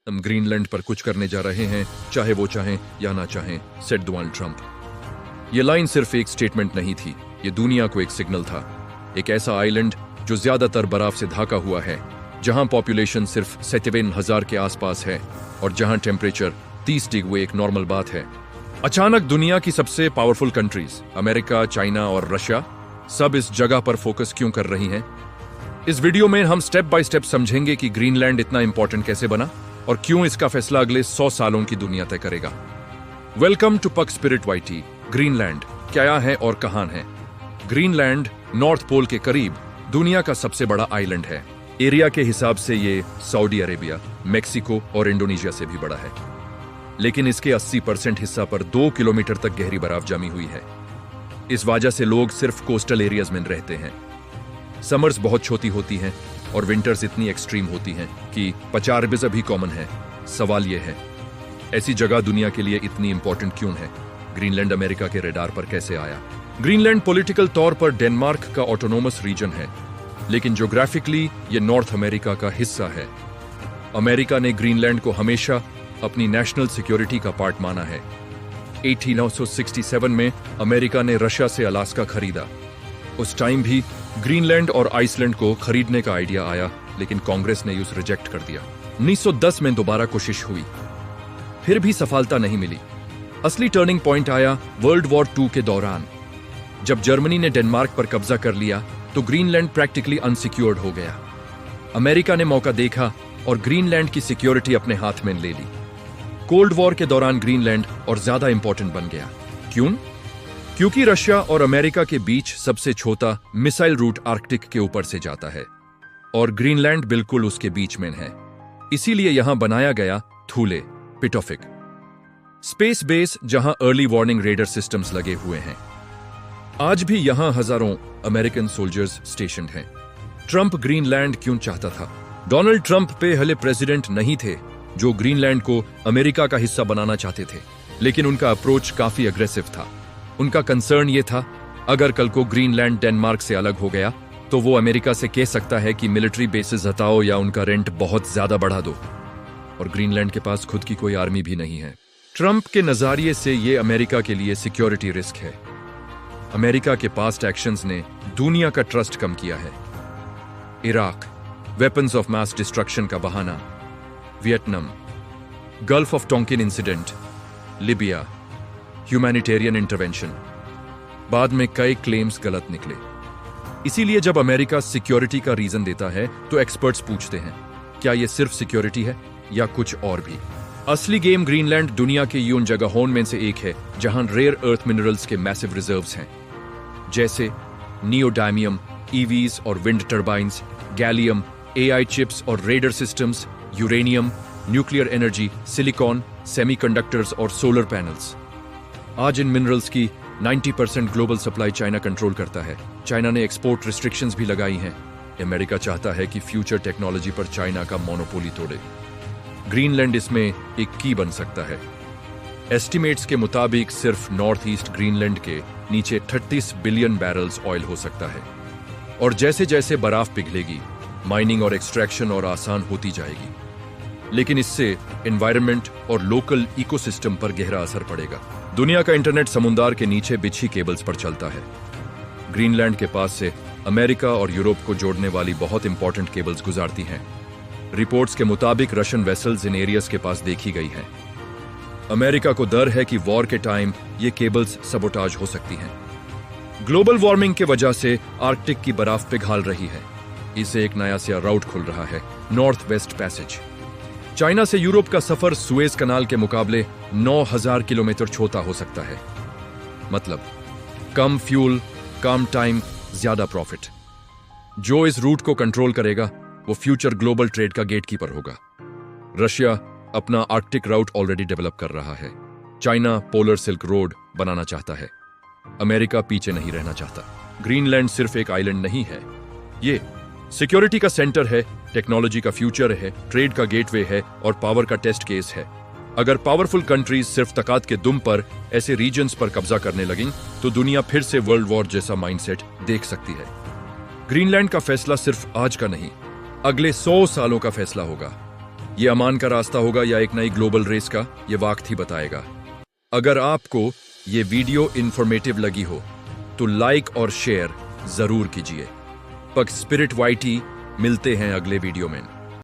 हम ग्रीनलैंड पर कुछ करने जा रहे हैं, चाहे वो चाहें या ना चाहें, सेड डोनाल्ड ट्रंप। ये लाइन सिर्फ एक स्टेटमेंट नहीं थी, ये दुनिया को एक सिग्नल था। एक ऐसा आइलैंड जो ज्यादातर बर्फ से ढका हुआ है, जहां पॉपुलेशन सिर्फ 57,000 के आसपास है और जहां टेम्परेचर 30 डिग्री एक नॉर्मल बात है। अचानक दुनिया की सबसे पावरफुल कंट्रीज अमेरिका, चाइना और रशिया सब इस जगह पर फोकस क्यों कर रही हैं? इस वीडियो में हम स्टेप बाय स्टेप समझेंगे कि ग्रीनलैंड इतना इंपॉर्टेंट कैसे बना और क्यों इसका फैसला अगले 100 सालों की दुनिया तय करेगा। वेलकम टू पक स्पिरिट वाईटी। ग्रीनलैंड क्या है और कहां है? ग्रीनलैंड नॉर्थ पोल के करीब दुनिया का सबसे बड़ा आइलैंड है। एरिया के हिसाब से ये सऊदी अरेबिया, मेक्सिको और इंडोनेशिया से भी बड़ा है, लेकिन इसके 80% हिस्सा पर 2 किलोमीटर तक गहरी बर्फ जमी हुई है। इस वजह से लोग सिर्फ कोस्टल एरियाज में रहते हैं। समर्स बहुत छोटी होती हैं और विंटर्स इतनी एक्सट्रीम होती हैं कि पचारबिज अभी कॉमन है। सवाल यह है, ऐसी जगह दुनिया के लिए इतनी इंपॉर्टेंट क्यों है? ग्रीनलैंड अमेरिका के रडार पर कैसे आया? ग्रीनलैंड पॉलिटिकल तौर पर डेनमार्क का ऑटोनोमस रीजन है, लेकिन ज्योग्राफिकली यह नॉर्थ अमेरिका का हिस्सा है। अमेरिका ने ग्रीनलैंड को हमेशा अपनी नेशनल सिक्योरिटी का पार्ट माना है। 1867 में अमेरिका ने रशिया से अलास्का खरीदा। उस टाइम भी ग्रीनलैंड और आइसलैंड को खरीदने का आइडिया आया, लेकिन कांग्रेस ने उसे रिजेक्ट कर दिया। 1910 में दोबारा कोशिश हुई, फिर भी सफलता नहीं मिली। असली टर्निंग पॉइंट आया वर्ल्ड वॉर 2 के दौरान। जब जर्मनी ने डेनमार्क पर कब्जा कर लिया तो ग्रीनलैंड प्रैक्टिकली अनसिक्योर्ड हो गया। अमेरिका ने मौका देखा और ग्रीनलैंड की सिक्योरिटी अपने हाथ में ले ली। कोल्ड वॉर के दौरान ग्रीनलैंड और ज्यादा इंपॉर्टेंट बन गया। क्यों? क्योंकि रशिया और अमेरिका के बीच सबसे छोटा मिसाइल रूट आर्कटिक के ऊपर से जाता है और ग्रीनलैंड बिल्कुल उसके बीच में है। इसीलिए यहां बनाया गया थूले पिटोफिक स्पेस बेस, जहां अर्ली वार्निंग रेडर सिस्टम्स लगे हुए हैं। आज भी यहां हजारों अमेरिकन सोल्जर्स स्टेशन हैं। ट्रंप ग्रीनलैंड क्यों चाहता था? डोनाल्ड ट्रंप पहले प्रेसिडेंट नहीं थे जो ग्रीनलैंड को अमेरिका का हिस्सा बनाना चाहते थे, लेकिन उनका अप्रोच काफी अग्रेसिव था। उनका कंसर्न यह था, अगर कल को ग्रीनलैंड डेनमार्क से अलग हो गया तो वो अमेरिका से कह सकता है कि मिलिट्री बेसिस हटाओ या उनका रेंट बहुत ज्यादा बढ़ा दो, और ग्रीनलैंड के पास खुद की कोई आर्मी भी नहीं है। ट्रंप के नजरिए से ये अमेरिका के लिए सिक्योरिटी रिस्क है। अमेरिका के पास्ट एक्शंस ने दुनिया का ट्रस्ट कम किया है। Iraq, weapons of mass destruction का बहाना, Vietnam, gulf of Tonkin incident, Libya, humanitarian intervention. बाद में कई क्लेम्स गलत निकले। इसीलिए जब अमेरिका सिक्योरिटी का रीजन देता है तो एक्सपर्ट्स पूछते हैं, क्या यह सिर्फ सिक्योरिटी है या कुछ और भी? असली गेम ग्रीनलैंड दुनिया के यून जगहों में से एक है जहां रेयर अर्थ मिनरल्स के मैसिव रिजर्व्स हैं, जैसे नियोडायमियम, ईवीज और wind turbines, gallium, AI chips और radar systems, uranium, nuclear energy, silicon, semiconductors और सोलर पैनल्स। आज इन मिनरल्स की 90% ग्लोबल सप्लाई चाइना कंट्रोल करता है। चाइना ने एक्सपोर्ट रिस्ट्रिक्शंस भी लगाई हैं। अमेरिका चाहता है कि फ्यूचर टेक्नोलॉजी पर चाइना का मोनोपोली तोड़े। ग्रीनलैंड इसमें एक की बन सकता है। एस्टिमेट्स के मुताबिक सिर्फ नॉर्थ ईस्ट ग्रीनलैंड के नीचे 38 बिलियन बैरल्स ऑयल हो सकता है, और जैसे जैसे बर्फ पिघलेगी माइनिंग और एक्सट्रैक्शन और आसान होती जाएगी, लेकिन इससे एनवायरनमेंट और लोकल इकोसिस्टम पर गहरा असर पड़ेगा। दुनिया का इंटरनेट समुद्र के नीचे बिछी केबल्स पर चलता है। ग्रीनलैंड के पास से अमेरिका और यूरोप को जोड़ने वाली बहुत इंपॉर्टेंट केबल्स गुजरती हैं। रिपोर्ट्स के मुताबिक रशियन वेसल्स इन एरियाज के पास देखी गई हैं। अमेरिका को डर है कि वॉर के टाइम ये केबल्स सबोटाज हो सकती हैं। ग्लोबल वार्मिंग के वजह से आर्कटिक की बर्फ पिघल रही है। इससे एक नया सा राउट खुल रहा है, नॉर्थ वेस्ट पैसेज। चाइना से यूरोप का सफर सुएज कनाल के मुकाबले 9,000 किलोमीटर छोटा हो सकता है। मतलब कम फ्यूल, कम टाइम, ज्यादा प्रॉफिट। जो इस रूट को कंट्रोल करेगा वो फ्यूचर ग्लोबल ट्रेड का गेटकीपर होगा। रशिया अपना आर्कटिक राउट ऑलरेडी डेवलप कर रहा है। चाइना पोलर सिल्क रोड बनाना चाहता है। अमेरिका पीछे नहीं रहना चाहता। ग्रीनलैंड सिर्फ एक आइलैंड नहीं है, ये सिक्योरिटी का सेंटर है, टेक्नोलॉजी का फ्यूचर है, ट्रेड का गेटवे है और पावर का टेस्ट केस है। अगर पावरफुल कंट्रीज सिर्फ ताकत के दुम पर ऐसे रीजन्स पर कब्जा करने लगें तो दुनिया फिर से वर्ल्ड वॉर जैसा माइंडसेट देख सकती है। ग्रीनलैंड का फैसला सिर्फ आज का नहीं, अगले 100 सालों का फैसला होगा। ये अमान का रास्ता होगा या एक नई ग्लोबल रेस का, ये वक्त ही बताएगा। अगर आपको ये वीडियो इंफॉर्मेटिव लगी हो तो लाइक और शेयर जरूर कीजिए। पग स्पिरिट वाईटी मिलते हैं अगले वीडियो में।